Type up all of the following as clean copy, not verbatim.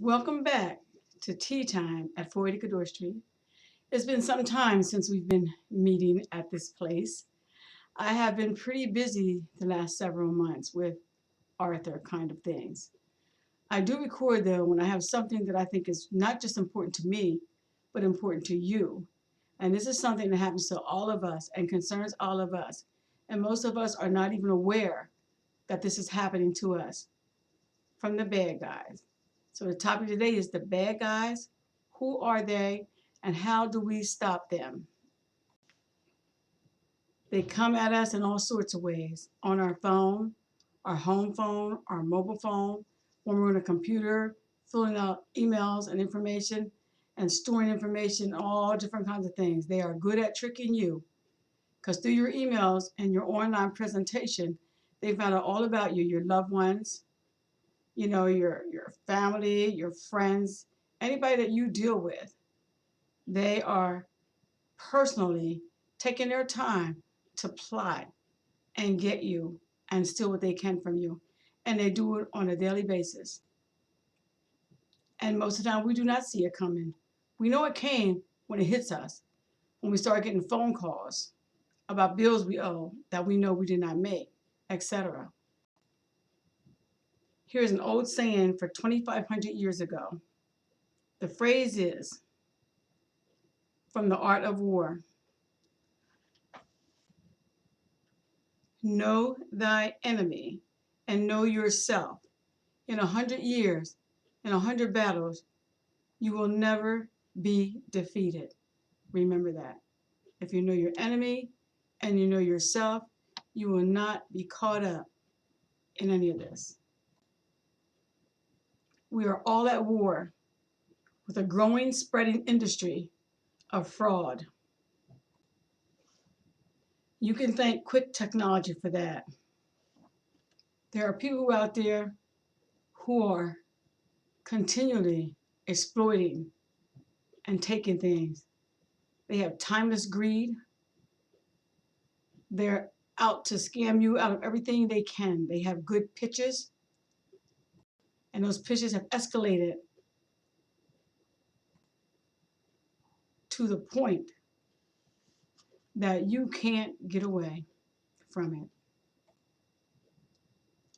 Welcome back to Tea Time at 480 Cador Street. It's been some time since we've been meeting at this place. I have been pretty busy the last several months with Arthur kind of things. I do record though when I have something that I think is not just important to me, but important to you. And this is something that happens to all of us and concerns all of us. And most of us are not even aware that this is happening to us from the bad guys. So the topic today is the bad guys. Who are they and how do we stop them? They come at us in all sorts of ways on our phone, our home phone, our mobile phone, when we're on a computer, filling out emails and information and storing information, all different kinds of things. They are good at tricking you because through your emails and your online presentation, they found out all about you, your loved ones, your family, your friends, anybody that you deal with. They are personally taking their time to plot and get you and steal what they can from you. And they do it on a daily basis. And most of the time, we do not see it coming. We know it came when it hits us, when we start getting phone calls about bills we owe that we know we did not make, etc. Here's an old saying for 2,500 years ago. The phrase is from the art of war: know thy enemy and know yourself. In 100 years, in 100 battles, you will never be defeated. Remember that. If you know your enemy and you know yourself, you will not be caught up in any of this. We are all at war with a growing, spreading industry of fraud. You can thank quick technology for that. There are people out there who are continually exploiting and taking things. They have timeless greed. They're out to scam you out of everything they can. They have good pitches, and those pitches have escalated to the point that you can't get away from it.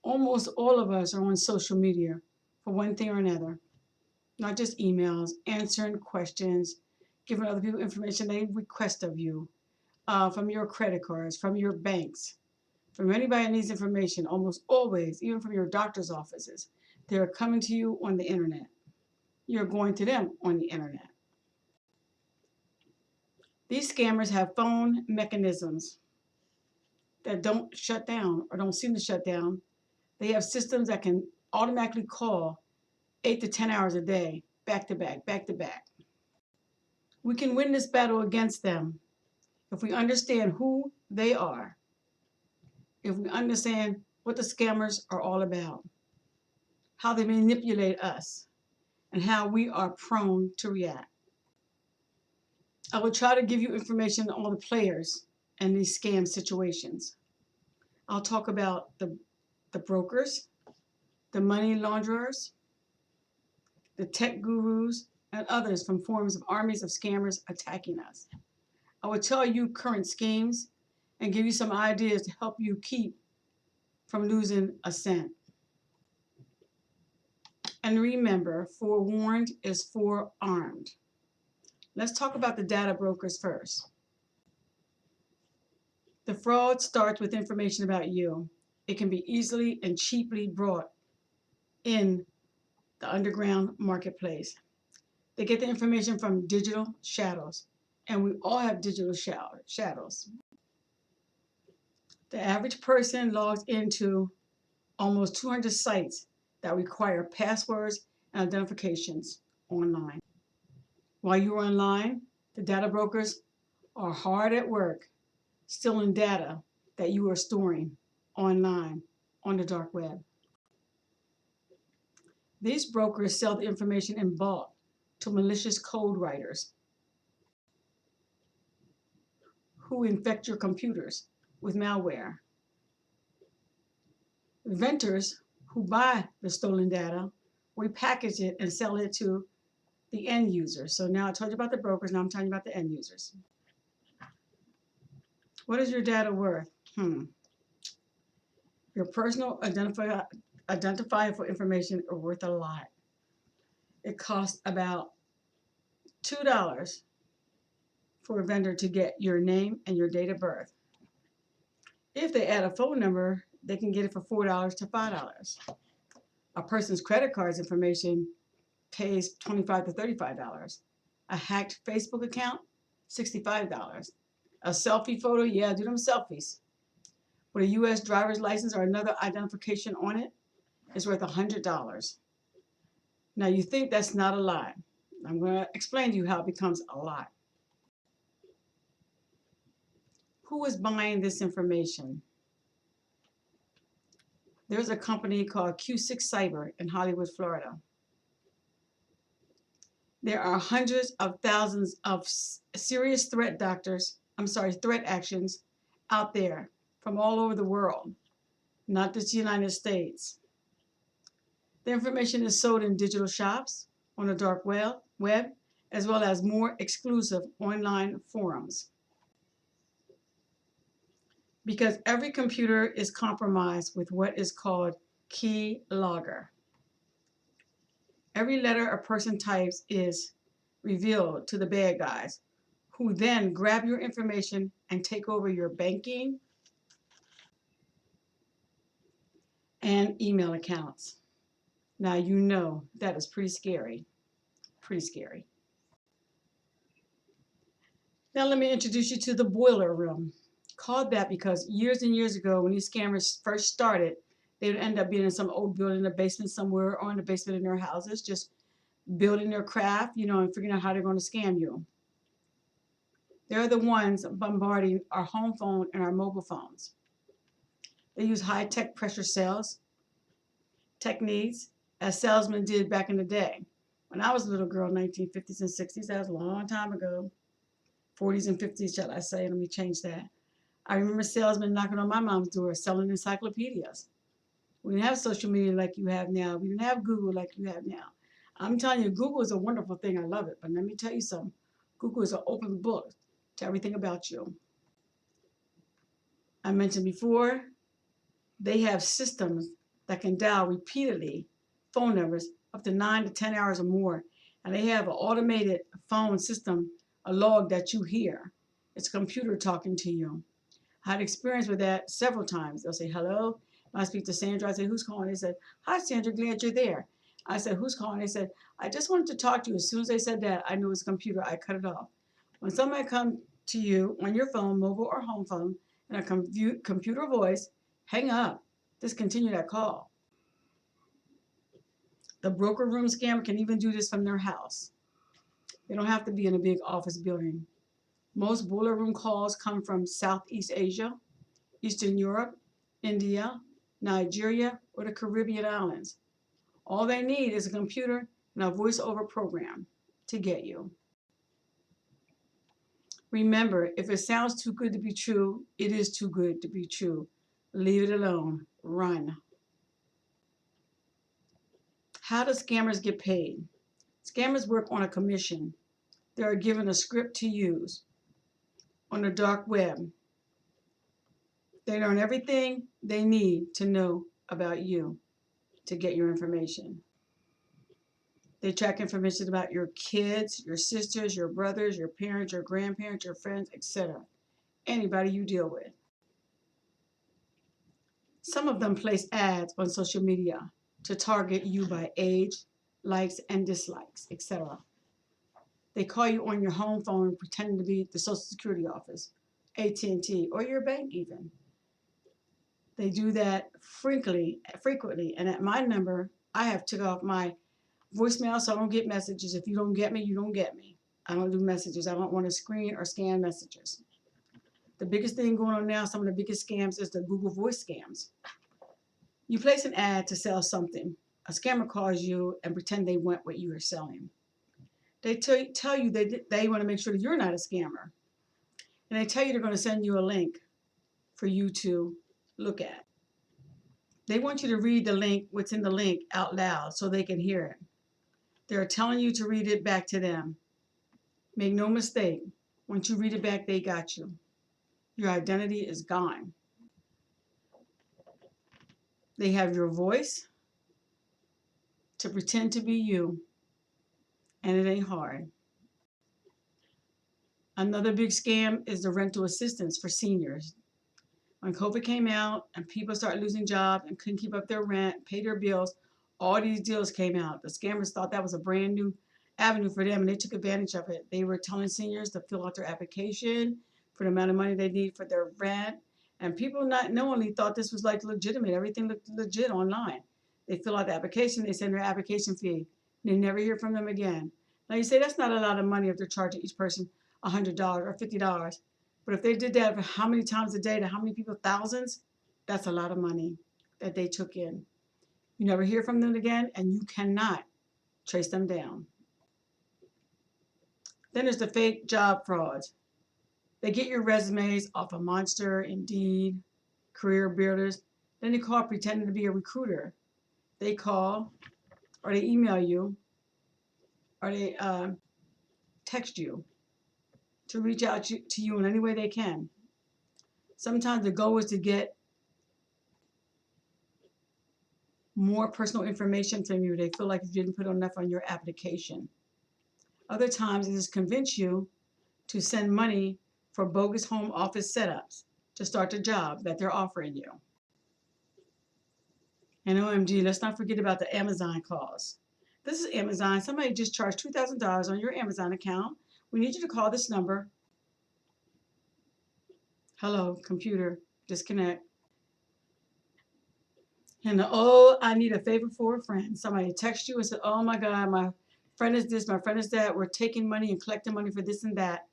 Almost all of us are on social media for one thing or another, not just emails, answering questions, giving other people information they request of you, from your credit cards, from your banks, from anybody that needs information, almost always, even from your doctor's offices. They're coming to you on the internet. You're going to them on the internet. These scammers have phone mechanisms that don't shut down or don't seem to shut down. They have systems that can automatically call 8 to 10 hours a day, back to back, back to back. We can win this battle against them if we understand who they are, if we understand what the scammers are all about, how they manipulate us, and how we are prone to react. I will try to give you information on all the players in these scam situations. I'll talk about the brokers, the money launderers, the tech gurus, and others from forms of armies of scammers attacking us. I will tell you current schemes and give you some ideas to help you keep from losing a cent. And remember, forewarned is forearmed. Let's talk about the data brokers first. The fraud starts with information about you. It can be easily and cheaply brought in the underground marketplace. They get the information from digital shadows, and we all have digital shadows. The average person logs into almost 200 sites that require passwords and identifications online. While you're online, the data brokers are hard at work stealing data that you are storing online on the dark web. These brokers sell the information in bulk to malicious code writers who infect your computers with malware. Vendors who buy the stolen data repackage it, and sell it to the end user. So now I told you about the brokers, now I'm telling you about the end users. What is your data worth? Your personal identifiable information are worth a lot. It costs about $2 for a vendor to get your name and your date of birth. If they add a phone number, they can get it for $4 to $5. A person's credit card's information pays $25 to $35. A hacked Facebook account, $65. A selfie photo, yeah, do them selfies. With a U.S. driver's license or another identification on it, is worth $100. Now you think that's not a lot. I'm going to explain to you how it becomes a lot. Who is buying this information? There's a company called Q6 Cyber in Hollywood, Florida. There are hundreds of thousands of serious threat actions out there from all over the world, not just the United States. The information is sold in digital shops, on the dark web, as well as more exclusive online forums. Because every computer is compromised with what is called key logger. Every letter a person types is revealed to the bad guys, who then grab your information and take over your banking and email accounts. Now you know that is pretty scary. Pretty scary. Now let me introduce you to the boiler room. Called that because years and years ago, when these scammers first started, they would end up being in some old building in the basement somewhere, or in the basement in their houses, just building their craft, and figuring out how they're going to scam you. They're the ones bombarding our home phone and our mobile phones. They use high-tech pressure sales techniques, as salesmen did back in the day. When I was a little girl, 1950s and 60s, that was a long time ago. 40s and 50s, shall I say. Let me change that. I remember salesmen knocking on my mom's door selling encyclopedias. We didn't have social media like you have now. We didn't have Google like you have now. I'm telling you, Google is a wonderful thing. I love it. But let me tell you something. Google is an open book to everything about you. I mentioned before, they have systems that can dial repeatedly phone numbers up to 9 to 10 hours or more. And they have an automated phone system, a log that you hear. It's a computer talking to you. I had experience with that several times. They'll say, hello. When I speak to Sandra, I say, who's calling? They said, hi, Sandra, glad you're there. I said, who's calling? They said, I just wanted to talk to you. As soon as they said that, I knew it was a computer. I cut it off. When somebody comes to you on your phone, mobile or home phone, in a computer voice, hang up. Discontinue that call. The broker room scammer can even do this from their house. They don't have to be in a big office building. Most boiler room calls come from Southeast Asia, Eastern Europe, India, Nigeria, or the Caribbean islands. All they need is a computer and a voice-over program to get you. Remember, if it sounds too good to be true, it is too good to be true. Leave it alone. Run. How do scammers get paid? Scammers work on a commission. They are given a script to use on the dark web. They learn everything they need to know about you to get your information. They track information about your kids, your sisters, your brothers, your parents, your grandparents, your friends, etc. Anybody you deal with. Some of them place ads on social media to target you by age, likes and dislikes, etc. They call you on your home phone pretending to be the Social Security office, AT&T, or your bank even. They do that frequently, and at my number, I have took off my voicemail so I don't get messages. If you don't get me, you don't get me. I don't do messages. I don't want to screen or scan messages. The biggest thing going on now, some of the biggest scams, is the Google Voice scams. You place an ad to sell something. A scammer calls you and pretend they want what you are selling. They tell you they want to make sure that you're not a scammer. And they tell you they're going to send you a link for you to look at. They want you to read the link, what's in the link, out loud so they can hear it. They're telling you to read it back to them. Make no mistake, once you read it back, they got you. Your identity is gone. They have your voice to pretend to be you, and it ain't hard. Another big scam is the rental assistance for seniors. When COVID came out and people started losing jobs and couldn't keep up their rent, pay their bills, all these deals came out. The scammers thought that was a brand new avenue for them and they took advantage of it. They were telling seniors to fill out their application for the amount of money they need for their rent. And people not knowingly thought this was like legitimate. Everything looked legit online. They fill out the application, they send their application fee. They never hear from them again. Now you say that's not a lot of money if they're charging each person $100 or $50. But if they did that for how many times a day to how many people, thousands, that's a lot of money that they took in. You never hear from them again, and you cannot trace them down. Then there's the fake job frauds. They get your resumes off of Monster, Indeed, Career Builders. Then they call pretending to be a recruiter. They call, or they email you, or they text you to reach out to you in any way they can. Sometimes the goal is to get more personal information from you. They feel like you didn't put enough on your application. Other times, it is convince you to send money for bogus home office setups to start the job that they're offering you. And OMG, let's not forget about the Amazon calls. This is Amazon. Somebody just charged $2,000 on your Amazon account. We need you to call this number. Hello, computer, disconnect. And oh, I need a favor for a friend. Somebody text you and said, oh my God, my friend is this, my friend is that. We're taking money and collecting money for this and that.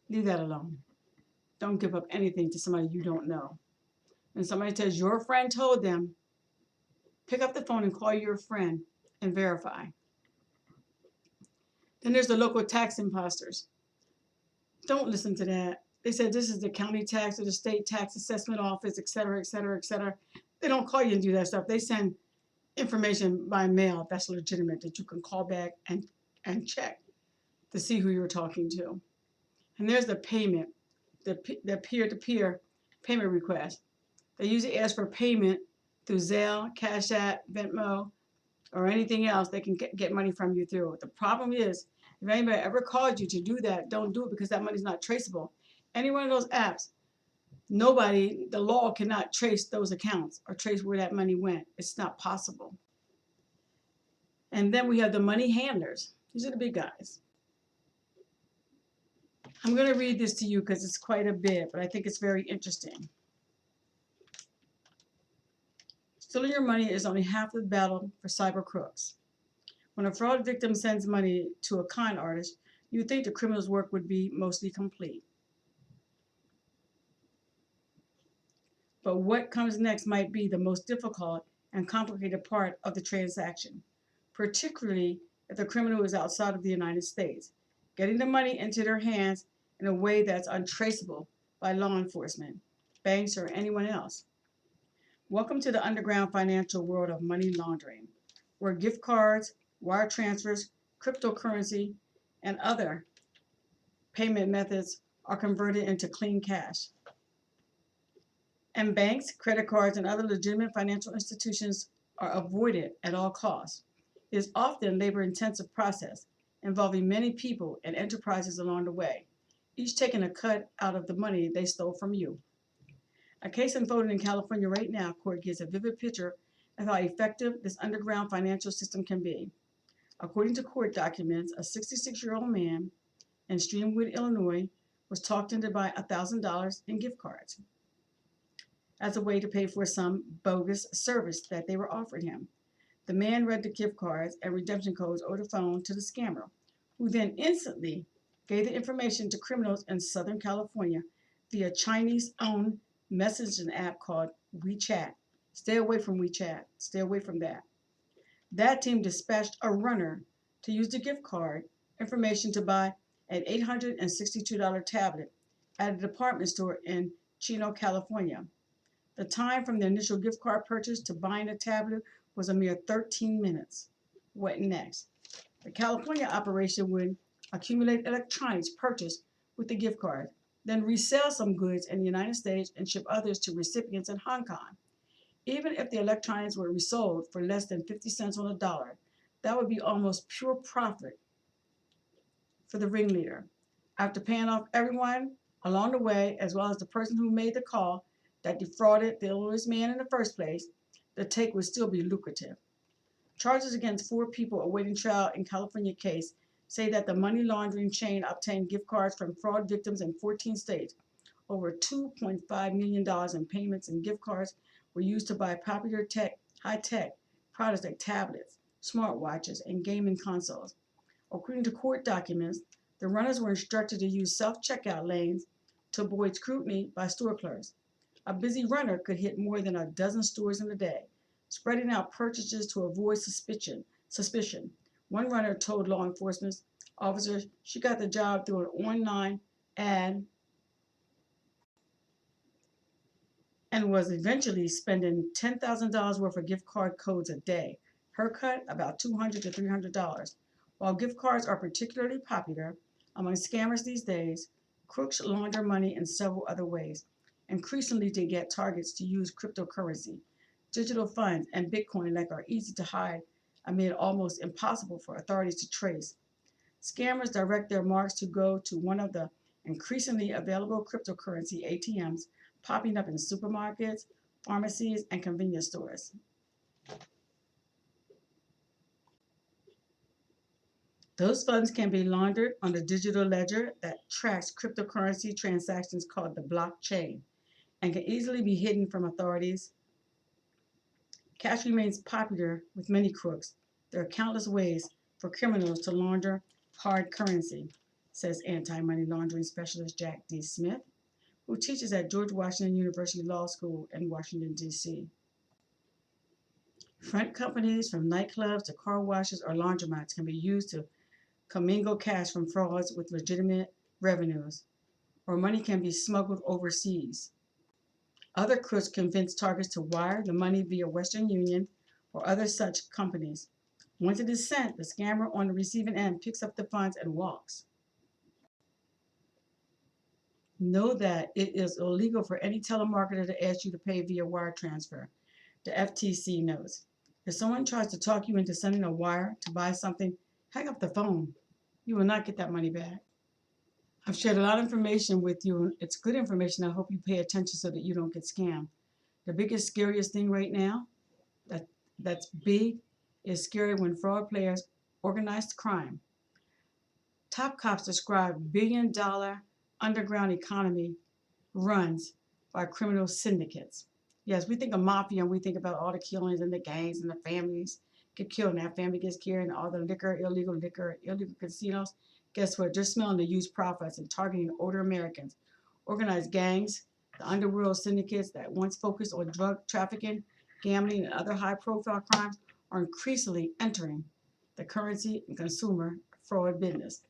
Leave that alone. Don't give up anything to somebody you don't know. And somebody tells your friend told them, pick up the phone and call your friend and verify. Then there's the local tax imposters. Don't listen to that. They said this is the county tax or the state tax assessment office, et cetera, et cetera, et cetera. They don't call you and do that stuff. They send information by mail that's legitimate that you can call back and check to see who you're talking to. And there's the payment, the peer-to-peer payment request. They usually ask for payment through Zelle, Cash App, Venmo, or anything else they can get money from you through. The problem is, if anybody ever called you to do that, don't do it because that money's not traceable. Any one of those apps, nobody, the law cannot trace those accounts or trace where that money went. It's not possible. And then we have the money handlers. These are the big guys. I'm going to read this to you because it's quite a bit, but I think it's very interesting. Stealing your money is only half the battle for cyber crooks. When a fraud victim sends money to a con artist, you'd think the criminal's work would be mostly complete. But what comes next might be the most difficult and complicated part of the transaction, particularly if the criminal is outside of the United States, getting the money into their hands in a way that's untraceable by law enforcement, banks, or anyone else. Welcome to the underground financial world of money laundering, where gift cards, wire transfers, cryptocurrency, and other payment methods are converted into clean cash. And banks, credit cards, and other legitimate financial institutions are avoided at all costs. It is often a labor-intensive process involving many people and enterprises along the way, each taking a cut out of the money they stole from you. A case unfolding in California right now, court gives a vivid picture of how effective this underground financial system can be. According to court documents, a 66-year-old man in Streamwood, Illinois, was talked into buying $1,000 in gift cards as a way to pay for some bogus service that they were offering him. The man read the gift cards and redemption codes over the phone to the scammer, who then instantly gave the information to criminals in Southern California via Chinese-owned messaging app called WeChat. Stay away from WeChat. Stay away from that. That team dispatched a runner to use the gift card information to buy an $862 tablet at a department store in Chino, California. The time from the initial gift card purchase to buying a tablet was a mere 13 minutes. What next? The California operation would accumulate electronics purchased with the gift card, then resell some goods in the United States and ship others to recipients in Hong Kong. Even if the electronics were resold for less than 50 cents on the dollar, that would be almost pure profit for the ringleader. After paying off everyone along the way, as well as the person who made the call that defrauded the illiterate man in the first place, the take would still be lucrative. Charges against 4 people awaiting trial in California case say that the money laundering chain obtained gift cards from fraud victims in 14 states. Over $2.5 million in payments and gift cards were used to buy popular high-tech products like tablets, smartwatches, and gaming consoles. According to court documents, the runners were instructed to use self-checkout lanes to avoid scrutiny by store clerks. A busy runner could hit more than a dozen stores in a day, spreading out purchases to avoid suspicion. One runner told law enforcement officers she got the job through an online ad and was eventually spending $10,000 worth of gift card codes a day. Her cut, about $200 to $300. While gift cards are particularly popular among scammers these days, crooks launder money in several other ways, increasingly to get targets to use cryptocurrency. Digital funds and Bitcoin are easy to hide amid almost impossible for authorities to trace. Scammers direct their marks to go to one of the increasingly available cryptocurrency ATMs popping up in supermarkets, pharmacies, and convenience stores. Those funds can be laundered on a digital ledger that tracks cryptocurrency transactions called the blockchain and can easily be hidden from authorities. Cash remains popular with many crooks. There are countless ways for criminals to launder hard currency, says anti-money laundering specialist Jack D. Smith, who teaches at George Washington University Law School in Washington, D.C. Front companies from nightclubs to car washes or laundromats can be used to commingle cash from frauds with legitimate revenues, or money can be smuggled overseas. Other crooks convince targets to wire the money via Western Union or other such companies. Once it is sent, the scammer on the receiving end picks up the funds and walks. Know that it is illegal for any telemarketer to ask you to pay via wire transfer, the FTC notes. If someone tries to talk you into sending a wire to buy something, hang up the phone. You will not get that money back. I've shared a lot of information with you. It's good information. I hope you pay attention so that you don't get scammed. The biggest, scariest thing right now that's big is scary when fraud players organized crime. Top cops describe billion-dollar underground economy runs by criminal syndicates. Yes, we think of mafia and we think about all the killings and the gangs and the families get killed and that family gets killed and all the illegal casinos. Guess what? They're smelling the huge profits and targeting older Americans. Organized gangs, the underworld syndicates that once focused on drug trafficking, gambling, and other high-profile crimes are increasingly entering the currency and consumer fraud business.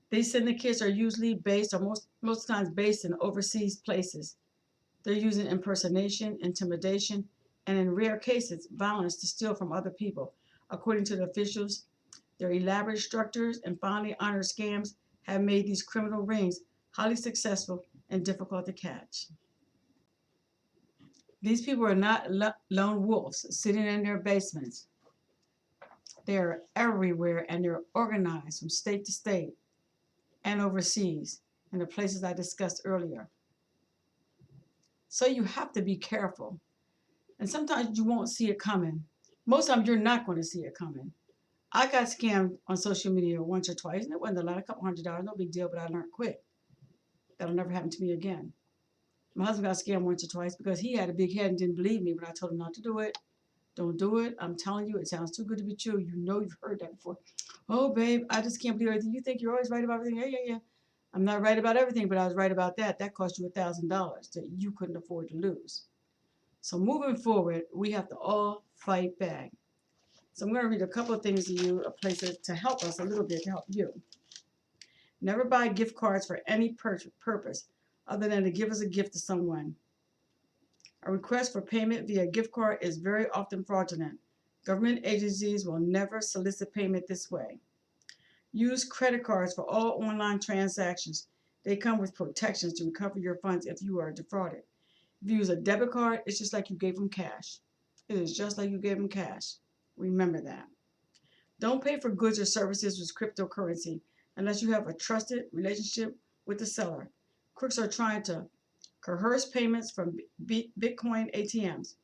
These syndicates are usually based, or most times based in overseas places. They're using impersonation, intimidation, and in rare cases, violence to steal from other people. According to the officials, their elaborate structures and finely honored scams have made these criminal rings highly successful and difficult to catch. These people are not lone wolves sitting in their basements. They're everywhere and they're organized from state to state and overseas in the places I discussed earlier. So you have to be careful. And sometimes you won't see it coming. Most times you're not going to see it coming. I got scammed on social media once or twice, and it wasn't a lot, a couple $100, no big deal, but I learned quick. That'll never happen to me again. My husband got scammed once or twice because he had a big head and didn't believe me when I told him not to do it. Don't do it. I'm telling you, it sounds too good to be true. You know you've heard that before. Oh, babe, I just can't believe everything. You think you're always right about everything? Yeah. I'm not right about everything, but I was right about that. That cost you $1,000 that you couldn't afford to lose. So moving forward, we have to all fight back. So I'm going to read a couple of things to you, places to help us a little bit, to help you. Never buy gift cards for any purpose other than to give us a gift to someone. A request for payment via gift card is very often fraudulent. Government agencies will never solicit payment this way. Use credit cards for all online transactions. They come with protections to recover your funds if you are defrauded. If you use a debit card, it's just like you gave them cash. It is just like you gave them cash. Remember that. Don't pay for goods or services with cryptocurrency unless you have a trusted relationship with the seller. Crooks are trying to coerce payments from Bitcoin ATMs.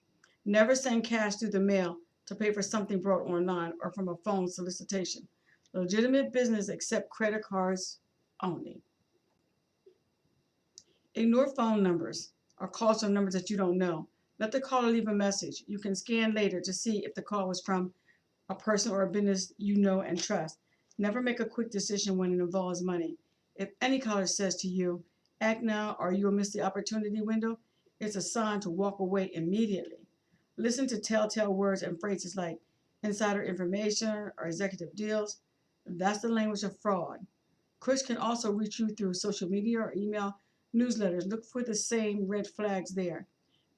Never send cash through the mail to pay for something bought online or from a phone solicitation. Legitimate business accept credit cards only. Ignore phone numbers or calls from numbers that you don't know. Let the caller leave a message. You can scan later to see if the call was from a person or a business you know and trust. Never make a quick decision when it involves money. If any caller says to you, act now or you will miss the opportunity window, it's a sign to walk away immediately. Listen to telltale words and phrases like insider information or executive deals. That's the language of fraud. Crooks can also reach you through social media or email newsletters. Look for the same red flags there.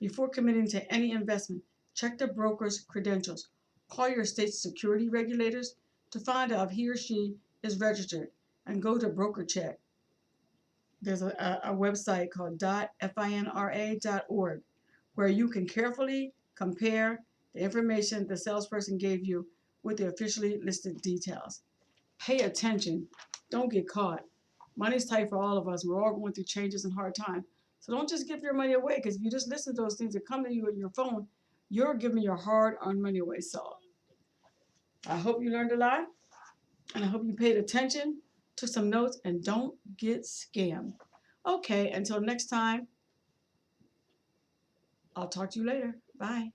Before committing to any investment, check the broker's credentials. Call your state's security regulators to find out if he or she is registered and go to BrokerCheck. There's a website called .finra.org where you can carefully compare the information the salesperson gave you with the officially listed details. Pay attention. Don't get caught. Money's tight for all of us. We're all going through changes and hard times. So don't just give your money away, because if you just listen to those things that come to you on your phone, you're giving your hard-earned money away. So I hope you learned a lot, and I hope you paid attention, took some notes, and don't get scammed. Okay, until next time, I'll talk to you later. Bye.